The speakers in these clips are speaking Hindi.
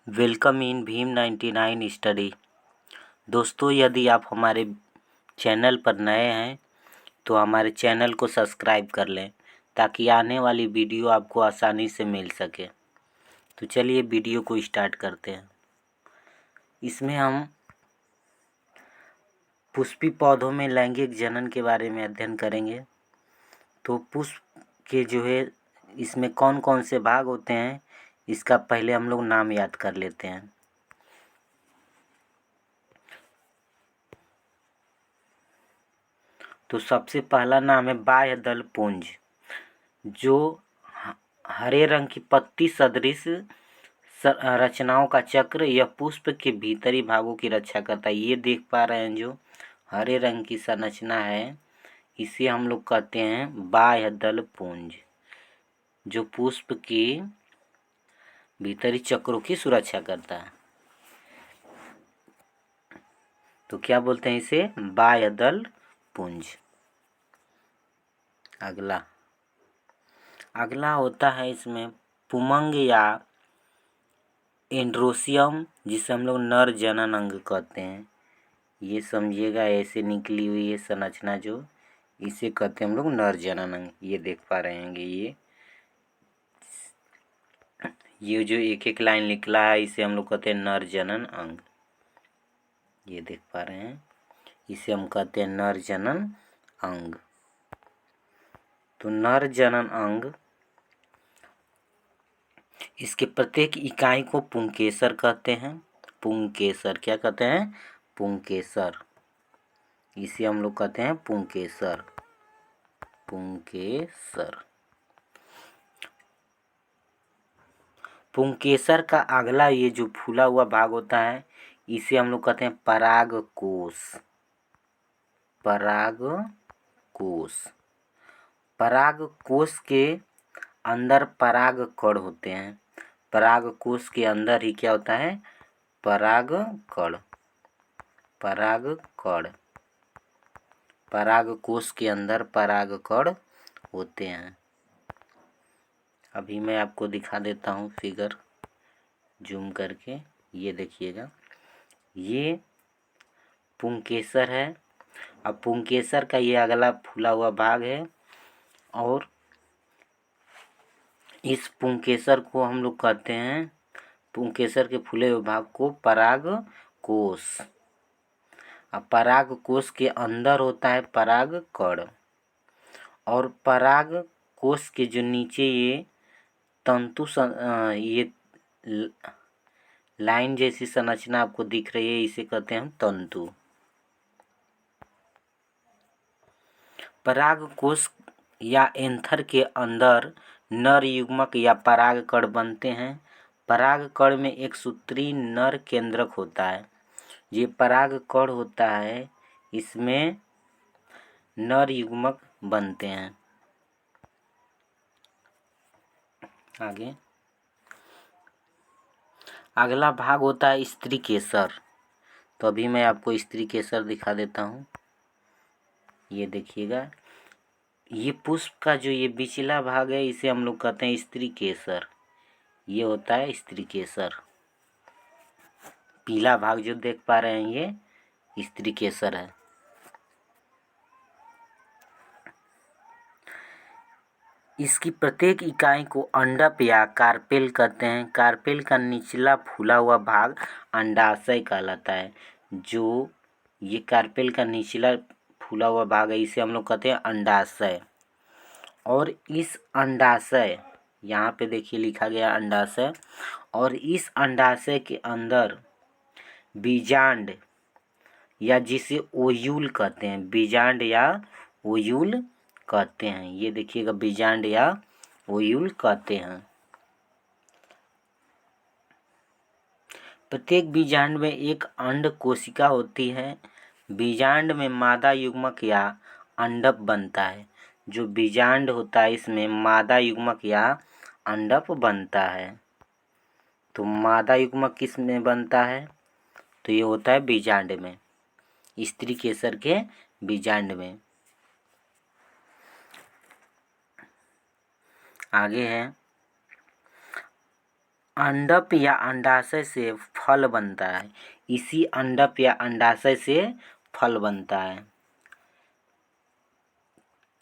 Welcome in Bhim 99 study. दोस्तों, यदि आप हमारे चैनल पर नए हैं तो हमारे चैनल को सब्सक्राइब कर लें ताकि आने वाली वीडियो आपको आसानी से मिल सके। तो चलिए वीडियो को स्टार्ट करते हैं। इसमें हम पुष्पी पौधों में लैंगिक जनन के बारे में अध्ययन करेंगे। तो पुष्प के जो है इसमें कौन कौन से भाग होते हैं, इसका पहले हम लोग नाम याद कर लेते हैं। तो सबसे पहला नाम है बाह्य दल पुंज, जो हरे रंग की पत्ती सदृश रचनाओं का चक्र यह पुष्प के भीतरी भागों की रक्षा करता है। ये देख पा रहे हैं, जो हरे रंग की संरचना है इसे हम लोग कहते हैं बाह्य दल पुंज, जो पुष्प के भीतरी चक्रों की सुरक्षा करता है। तो क्या बोलते हैं इसे? बाह्य दल पुंज। अगला होता है इसमें पुमंग या एंड्रोसियम, जिसे हम लोग नर जनन अंग कहते हैं। ये समझिएगा, ऐसे निकली हुई है संरचना, जो इसे कहते हैं हम लोग नर जनन अंग। ये देख पा रहे हैं, ये जो एक एक लाइन निकला है इसे हम लोग कहते हैं नर जनन अंग। ये देख पा रहे हैं, इसे हम कहते हैं नर जनन अंग। तो नर जनन अंग, इसके प्रत्येक इकाई को पुंकेसर कहते हैं। पुंकेसर क्या कहते हैं? पुंकेसर। इसे हम लोग कहते हैं पुंकेसर। पुंकेसर। पुंकेसर का अगला ये जो फूला हुआ भाग होता है इसे हम लोग कहते हैं परागकोश। परागकोश। परागकोश के अंदर परागकण होते हैं। परागकोश के अंदर ही क्या होता है? परागकण। परागकण। परागकोश के अंदर परागकण होते हैं। अभी मैं आपको दिखा देता हूँ फिगर जूम करके। ये देखिएगा, ये पुंकेसर है। अब पुंकेसर का ये अगला फूला हुआ भाग है, और इस पुंकेसर को हम लोग कहते हैं, पुंकेसर के फूले हुए भाग को परागकोश। अब परागकोश के अंदर होता है परागकण, और परागकोश के जो नीचे ये तंतु ये लाइन जैसी संरचना आपको दिख रही है, इसे कहते हैं हम तंतु। परागकोश या एंथर के अंदर नर युग्मक या परागकण बनते हैं। परागकण में एक सूत्री नर केंद्रक होता है। ये परागकण होता है, इसमें नर युग्मक बनते हैं। आगे अगला भाग होता है स्त्री केसर। तो अभी मैं आपको स्त्री केसर दिखा देता हूँ। ये देखिएगा, ये पुष्प का जो ये बिचला भाग है इसे हम लोग कहते हैं स्त्री केसर। ये होता है स्त्री केसर। पीला भाग जो देख पा रहे हैं ये स्त्री केसर है। इसकी प्रत्येक इकाई को अंडप या कार्पेल कहते हैं। कार्पेल का निचला फूला हुआ भाग अंडाशय कहलाता है। जो ये कार्पेल का निचला फूला हुआ भाग है इसे हम लोग कहते हैं अंडाशय। और इस अंडाशय, यहाँ पे देखिए लिखा गया अंडाशय, और इस अंडाशय के अंदर बीजांड या जिसे ओयूल कहते हैं, बीजांड या ओयूल कहते हैं। ये देखिएगा, बीजांड या ओयूल कहते हैं। प्रत्येक बीजांड में एक अंड कोशिका होती है। बीजांड में मादा युग्मक या अंडप बनता है। जो बीजांड होता है इसमें मादा युग्मक या अंडप बनता है। तो मादा युग्मक किस में बनता है? तो ये होता है बीजांड में, स्त्री केसर के बीजांड में। आगे है अंडप या अंडाशय से फल बनता है। इसी अंडप या अंडाशय से फल बनता है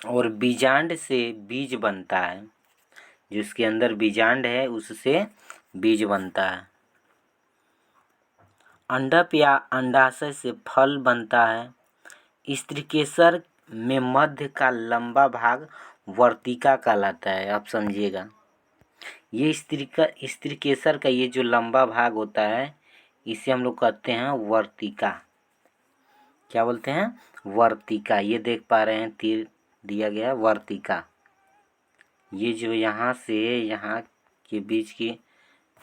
और बीजांड से बीज बनता है। जिसके अंदर बीजांड है उससे बीज बनता है। अंडप या अंडाशय से फल बनता है। स्त्रीकेसर में मध्य का लंबा भाग वर्तिका कहलाता है। आप समझिएगा, ये स्त्रीकेसर का ये जो लंबा भाग होता है इसे हम लोग कहते हैं वर्तिका। क्या बोलते हैं? वर्तिका। ये देख पा रहे हैं, तीर दिया गया वर्तिका। ये जो यहाँ से यहाँ के बीच की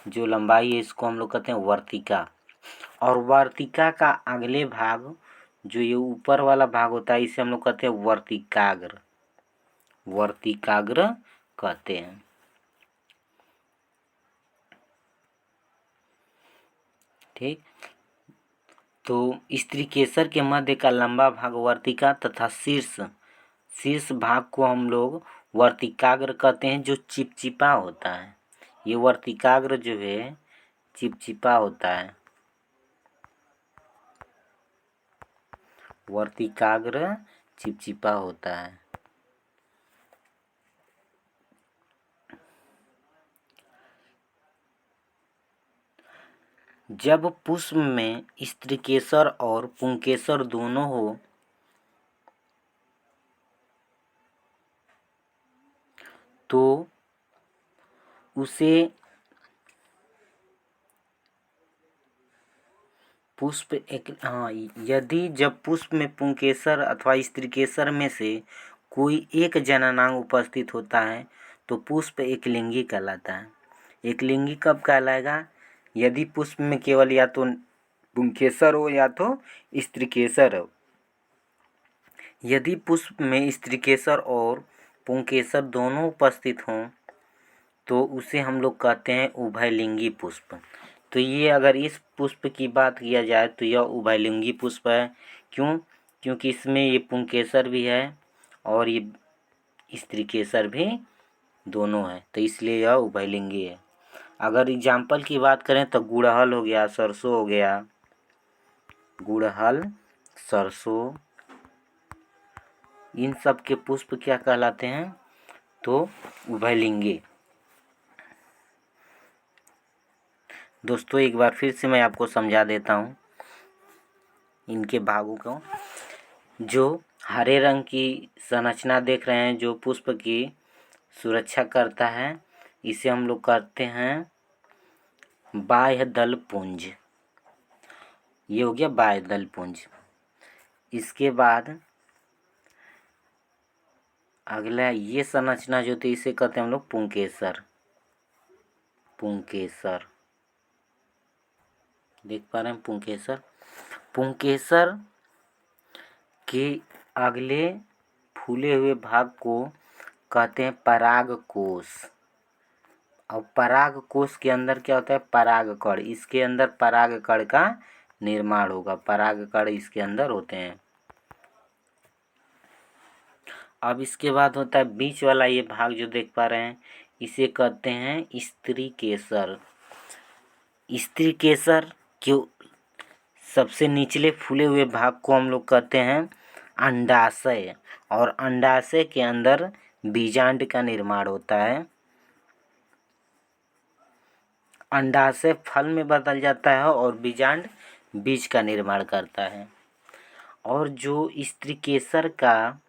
जो लंबाई है इसको हम लोग कहते हैं वर्तिका। और वर्तिका का अगले भाग जो ये ऊपर वाला भाग होता है इसे हम लोग कहते हैं वर्तिकाग्र। वर्तिकाग्र कहते हैं। ठीक, तो स्त्रीकेसर के मध्य का लंबा भाग वर्तिका तथा शीर्ष भाग को हम लोग वर्तिकाग्र कहते हैं, जो चिपचिपा होता है। ये वर्तिकाग्र जो है चिपचिपा होता है। वर्तिकाग्र चिपचिपा होता है। जब पुष्प में स्त्रीकेसर और पुंकेसर दोनों हो तो उसे पुष्प एक यदि जब पुष्प में पुंकेसर अथवा स्त्रीकेसर में से कोई एक जननांग उपस्थित होता है तो पुष्प एकलिंगी कहलाता है। एकलिंगी कब कहलाएगा? यदि पुष्प में केवल या तो पुंकेसर हो या तो स्त्रीकेसर हो। यदि पुष्प में स्त्रीकेसर और पुंकेसर दोनों उपस्थित हों तो उसे हम लोग कहते हैं उभयलिंगी पुष्प। तो ये अगर इस पुष्प की बात किया जाए तो यह उभयलिंगी पुष्प है। क्यों? क्योंकि इसमें ये पुंकेसर भी है और ये स्त्रीकेसर भी दोनों है, तो इसलिए यह उभयलिंगी है। अगर एग्जाम्पल की बात करें तो गुड़हल हो गया, सरसों हो गया, गुड़हल, सरसों, इन सब के पुष्प क्या कहलाते हैं? तो उभयलिंगी। दोस्तों एक बार फिर से मैं आपको समझा देता हूँ इनके भागों को। जो हरे रंग की संरचना देख रहे हैं जो पुष्प की सुरक्षा करता है इसे हम लोग कहते हैं बाह्य दल पुंज। ये हो गया बाह्य दल पुंज। इसके बाद अगला ये संरचना जो थी इसे कहते हैं हम लोग पुंकेसर। पुंकेसर देख पा रहे हैं पुंकेसर। पुंकेसर के अगले फूले हुए भाग को कहते हैं परागकोश। और परागकोश के अंदर क्या होता है? परागकण। इसके अंदर परागकण का निर्माण होगा। परागकण इसके अंदर होते हैं। अब इसके बाद होता है बीच वाला ये भाग जो देख पा रहे हैं इसे कहते हैं स्त्रीकेसर। स्त्रीकेसर के सबसे निचले फूले हुए भाग को हम लोग कहते हैं अंडाशय। और अंडाशय के अंदर बीजांड का निर्माण होता है। अंडाशय फल में बदल जाता है और बीजांड बीज का निर्माण करता है। और जो स्त्रीकेसर का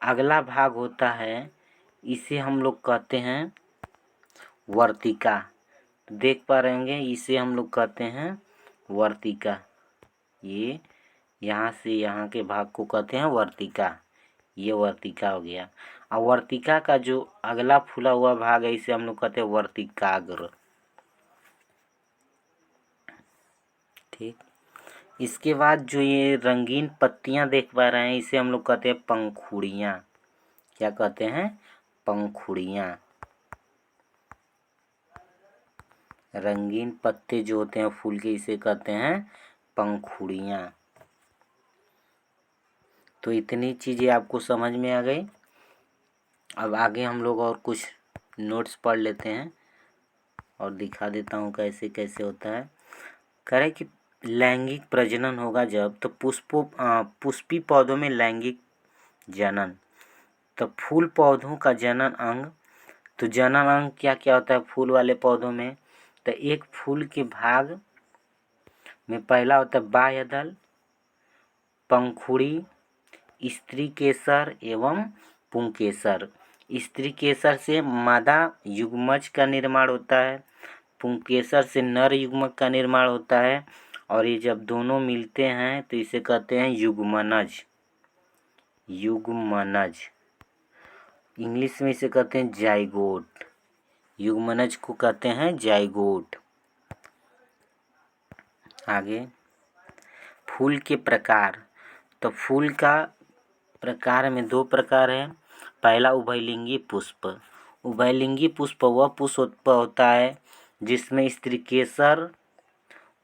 अगला भाग होता है इसे हम लोग कहते हैं वर्तिका। देख पा रहे होंगे इसे हम लोग कहते हैं वर्तिका। ये यहाँ से यहाँ के भाग को कहते हैं वर्तिका। ये वर्तिका हो गया। और वर्तिका का जो अगला फूला हुआ भाग है इसे हम लोग कहते हैं वर्तिकाग्र। ठीक, इसके बाद जो ये रंगीन पत्तियां देख पा रहे हैं इसे हम लोग कहते हैं पंखुड़ियाँ। क्या कहते हैं? पंखुड़ियाँ। रंगीन पत्ते जो होते हैं फूल के इसे कहते हैं पंखुड़ियाँ। तो इतनी चीज़ें आपको समझ में आ गई। अब आगे हम लोग और कुछ नोट्स पढ़ लेते हैं। और दिखा देता हूँ कैसे कैसे होता है। कह रहे कि लैंगिक प्रजनन होगा जब, तो पुष्पी पौधों में लैंगिक जनन, तो फूल पौधों का जनन अंग। तो जनन अंग क्या क्या होता है फूल वाले पौधों में? तो एक फूल के भाग में पहला होता है बाह्य दल, पंखुड़ी, स्त्री केसर एवं पुंकेसर। स्त्री केसर से मादा युग्मज का निर्माण होता है, पुंकेसर से नर युग्मक का निर्माण होता है, और ये जब दोनों मिलते हैं तो इसे कहते हैं युग्मनज। युग्मनज इंग्लिश में इसे कहते हैं जाइगोट। युग्मनज को कहते हैं जाइगोट। आगे फूल के प्रकार। तो फूल का प्रकार में 2 प्रकार है। पहला उभयलिंगी पुष्प। उभयलिंगी पुष्प वह पुष्प होता है जिसमें स्त्रीकेसर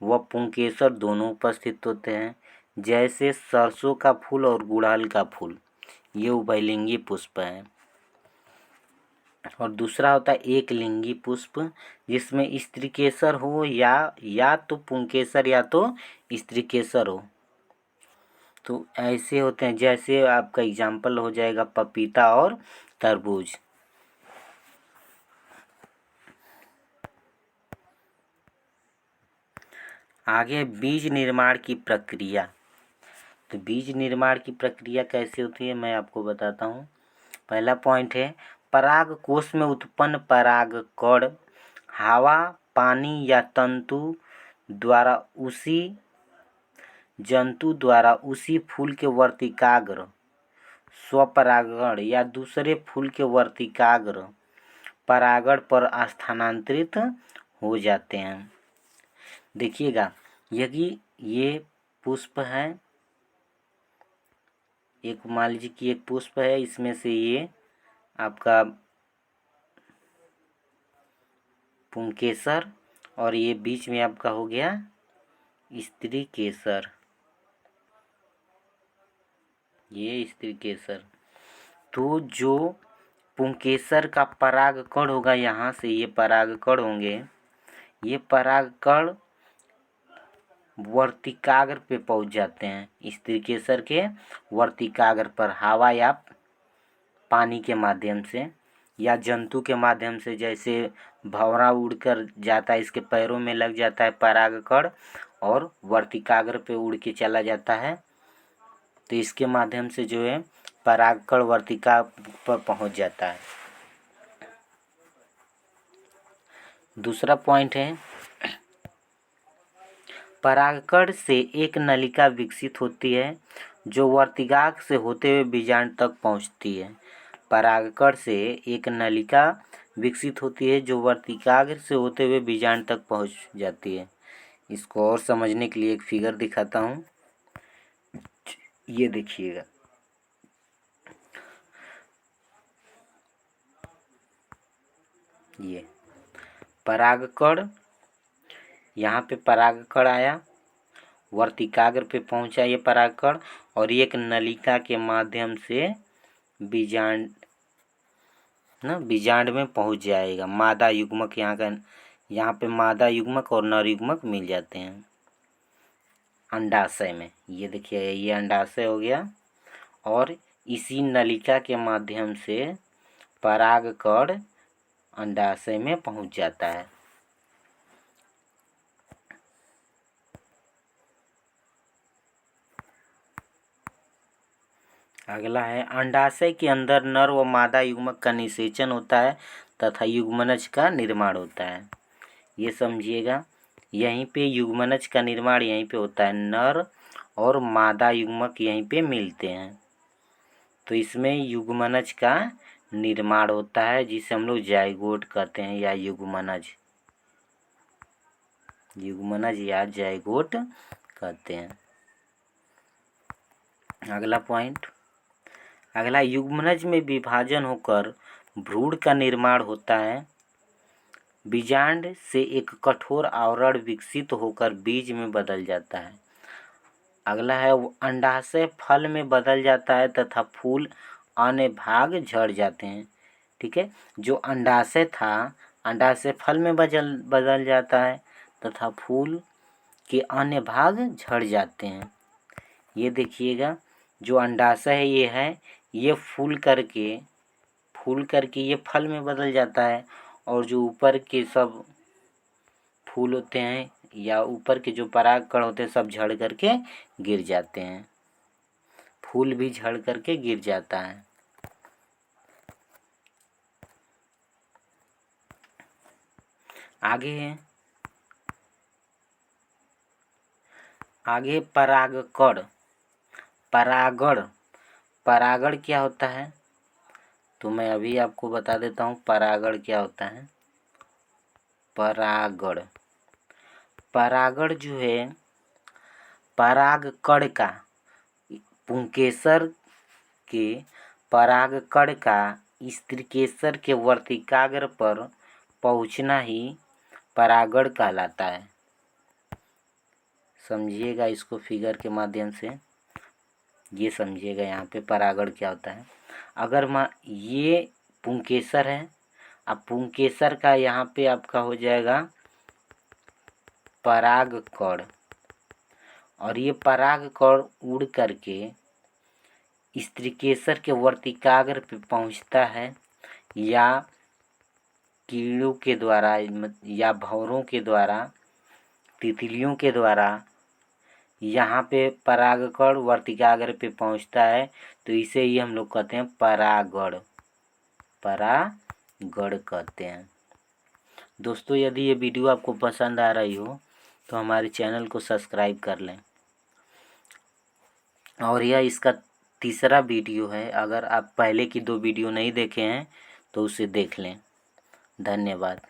व पुंकेसर दोनों उपस्थित होते हैं, जैसे सरसों का फूल और गुड़हल का फूल, ये उभयलिंगी पुष्प है। और दूसरा होता है एक लिंगी पुष्प, जिसमें स्त्रीकेसर हो या तो पुंकेसर या तो स्त्रीकेसर हो। तो ऐसे होते हैं, जैसे आपका एग्जाम्पल हो जाएगा पपीता और तरबूज। आगे बीज निर्माण की प्रक्रिया। तो बीज निर्माण की प्रक्रिया कैसे होती है मैं आपको बताता हूँ। पहला पॉइंट है पराग कोश में उत्पन्न परागकण हवा, पानी या जंतु द्वारा उसी फूल के वर्तिकाग्र स्वपरागण या दूसरे फूल के वर्तिकाग्र परागण पर स्थानांतरित हो जाते हैं। देखिएगा, यदि ये पुष्प है, एक मान लीजिए कि एक पुष्प है, इसमें से ये आपका पुंकेसर और ये बीच में आपका हो गया स्त्री केसर, ये स्त्री केसर। तो जो पुंकेसर का परागकण होगा, यहाँ से ये परागकण होंगे, ये परागकण वर्तिकाग्र पे पहुंच जाते हैं। स्त्री केसर के वर्तिकाग्र पर हवा या पानी के माध्यम से या जंतु के माध्यम से, जैसे भंवरा उड़कर जाता है, इसके पैरों में लग जाता है परागकण और वर्तिकाग्र पे उड़ के चला जाता है, तो इसके माध्यम से जो है परागकण वर्तिका पर पहुंच जाता है। दूसरा पॉइंट है परागकण से एक नलिका विकसित होती है जो वर्तिकाग्र से होते हुए बीजांड तक पहुंचती है। परागकण से एक नलिका विकसित होती है जो वर्तिकाग्र से होते हुए बीजांड तक पहुंच जाती है। इसको और समझने के लिए एक फिगर दिखाता हूँ, ये देखिएगा। ये परागकण, यहाँ पे परागकण आया, वर्तिकाग्र पे पहुंचा ये परागकण और एक नलिका के माध्यम से बीजांड में पहुंच जाएगा। मादा युग्मक यहाँ पे मादा युग्मक और नर युग्मक मिल जाते हैं अंडाशय में। ये देखिए, ये अंडाशय हो गया और इसी नलिका के माध्यम से परागकण अंडाशय में पहुंच जाता है। अगला है अंडाशय के अंदर नर व मादा युग्मक का निषेचन होता है तथा युग्मनज का निर्माण होता है। ये समझिएगा, यहीं पे युग्मनज का निर्माण यहीं पे होता है, नर और मादा युग्मक यहीं पे मिलते हैं, तो इसमें युग्मनज का निर्माण होता है जिसे हम लोग जाइगोट कहते हैं या युग्मनज या जाइगोट कहते हैं। अगला पॉइंट, अगला युग्मनज में विभाजन होकर भ्रूण का निर्माण होता है। बीजांड से एक कठोर आवरण विकसित होकर बीज में बदल जाता है। अगला है अंडाशय फल में बदल जाता है तथा फूल अन्य भाग झड़ जाते हैं। ठीक है, जो अंडाशय था अंडाशय फल में बदल जाता है तथा फूल के अन्य भाग झड़ जाते हैं। ये देखिएगा, जो अंडाशय है ये फूल करके ये फल में बदल जाता है और जो ऊपर के सब फूल होते हैं या ऊपर के जो पराग कण होते हैं सब झड़ करके गिर जाते हैं। फूल भी झड़ करके गिर जाता है। आगे परागकण। परागण क्या होता है तो मैं अभी आपको बता देता हूँ परागण क्या होता है। परागण जो है परागकण का, पुंकेसर के परागकण का स्त्रीकेसर के वर्तिकाग्र पर पहुँचना ही परागण कहलाता है। समझिएगा इसको फिगर के माध्यम से, ये समझिएगा यहाँ पे परागण क्या होता है। अगर ये पुंकेसर है, अब पुंकेसर का यहाँ पे आपका हो जाएगा परागकण और ये परागकण उड़ करके स्त्रीकेसर के वर्तिकाग्र पे पहुँचता है या कीड़ों के द्वारा या भंवरों के द्वारा, तितलियों के द्वारा यहाँ पे परागकण वर्तिकाग्र पे पहुँचता है, तो इसे ही हम लोग कहते हैं परागण कहते हैं। दोस्तों, यदि ये वीडियो आपको पसंद आ रही हो तो हमारे चैनल को सब्सक्राइब कर लें और यह इसका तीसरा वीडियो है। अगर आप पहले की 2 वीडियो नहीं देखे हैं तो उसे देख लें। धन्यवाद।